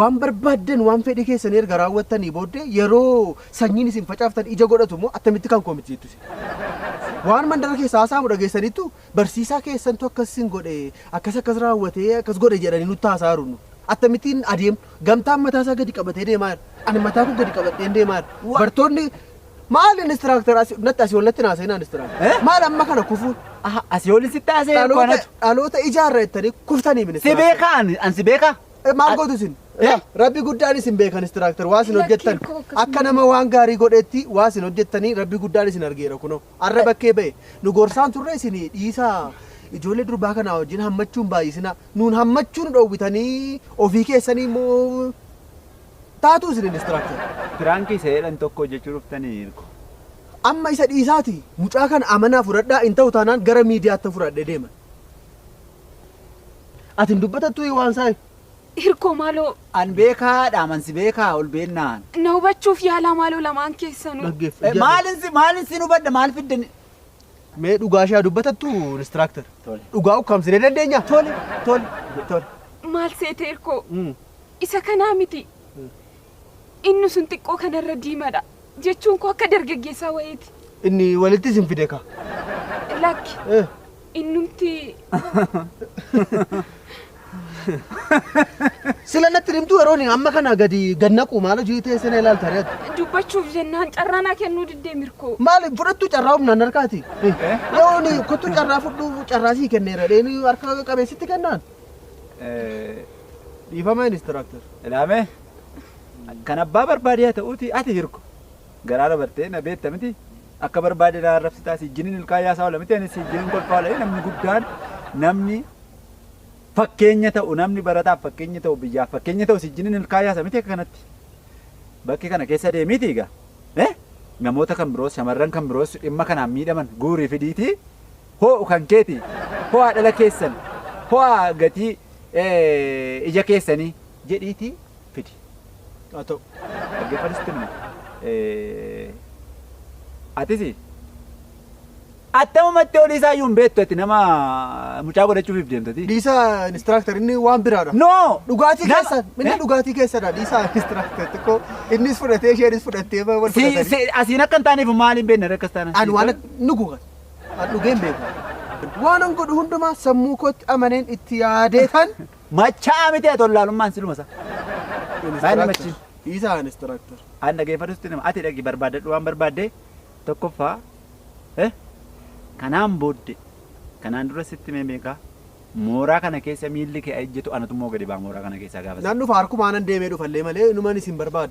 waan barbaadan waan fedhi keessan erga raawwattanii booddee yeroo sanyiin isin facaaftan ija godhatu immoo attamitti kan koomitiitu waan mandara keessaa haasamu dhageessanitu barsiisaa keessantu akkasin godhe akkas raawwatee akkas godhe jedhanii nutti haasaaru attamittiin adeem gamtaan mataasaa gadi qabatee deemaa ani mataa koo gadi qabatee deemaa bartoonni maal instructor natti asii wallatti naaseenaa instructor maal amma kana kufuun asii olli sitti haasee dhaloota ijaarra jettanii kuftanii ministeera. Si beekaan ansi beeka. Maal gootu isin? Rabbi guddaan isin beekan instructor waa isin hojjettan akka nama waan gaarii godhetti waa isin hojjettanii rabbi guddaan isin argeera kunoo arra bakkee ba'e nu gorsaan turre isin dhiisaa ijoollee durbaa kanaa wajjin hammachuun baay'isina nuun hammachuun dhoowwitanii ofii keessanii immoo taatu isin instructor. Firankii seedhan tokko jechuu dhuftanii hirko. Amma isa dhiisaati mucaa kana amanaa fudhadhaa in ta'u taanaan gara miidiyaatti fudhadhee deeman. Atin dubbatattu waan sa'i. Hirko maaloo. An beekaadha amansi beekaa ol beennaan. Na hubachuuf yaalaa maaloo lamaan keessanuu. Maalinsi nu badda maal fiddan. Mee dhugaashaa dubbatattu instructor. Dhugaa ukkaamsinee dandeenya. Tole. Maal seete hirko. Isa kanaa miti. Inni sun xiqqoo kanarra diimadha. Jechuun koo akka dargaggeessaa wayiiti. Inni walitti isin fide ka. Lakki. Innumti. Sila natti himtu yeroo amma kana gadi gannaqu maal jiitee sina ilaalta reetu. Dubbachuuf jennaan carraa kennuu diddee mirkoo. Maal fudhattu carraa humnaan harkaati. Yoo kottu carraa fudhu carraa sii kenneera dheeni harka qabeessitti kennaan. Dhiifama instructor. Ilaame. Kan abbaa barbaadee ta'uuti ati hirko. Garaa dabartee na beekta miti. Akka barbaade na arrabsitaa si jiniin ilkaayaa isaa olamite ani si jiniin kolfaa olee namni guddaan namni fakkeenya ta'u namni barataaf fakkeenya ta'u biyyaaf fakkeenya ta'u si jiniin ilkaayaa isaa miti akka kanatti. Bakki kana keessa deemiiti egaa. Namoota kan biroos shamarran kan biroos dhimma kanaan miidhaman guurii fidiiti. Hoo'u kan keeti. Ho'aa dhala keessan. Ho'aa gatii ija keessanii jedhiiti fidi. Atau Oke, Palestina. Atisi. Atama matti oli isaa yuun beektu ati nama mucaa godhachuuf deemtati. Dhiisa instructor inni waan biraadha. No! Dhugaatii keessa inni dhugaatii keessadha dhiisa instructor tokko innis fudhatee isheenis fudhattee wal fudhatanii. Asiin akka hin taaneef maaliin beekna rakkas taana. Ani waan nuguga. Ani dhugeen beeku. Waan an godhu hundumaa sammuu kootti amaneen itti yaadeetan. Machaa miti ati ollaalummaan silumasa. Baay'ee machiin. Dhiisa instructor. Ani dhageeffatutti nama ati dhagi barbaadadhu waan barbaadde tokkoffaa kanaan booddee kanaan dura sitti meeqa mooraa kana keessa miilli kee ejjetu anatu immoo gadi baa mooraa kana keessaa gaafa. Naan dhufa harkumaan an deemee dhufallee malee numan isin barbaada.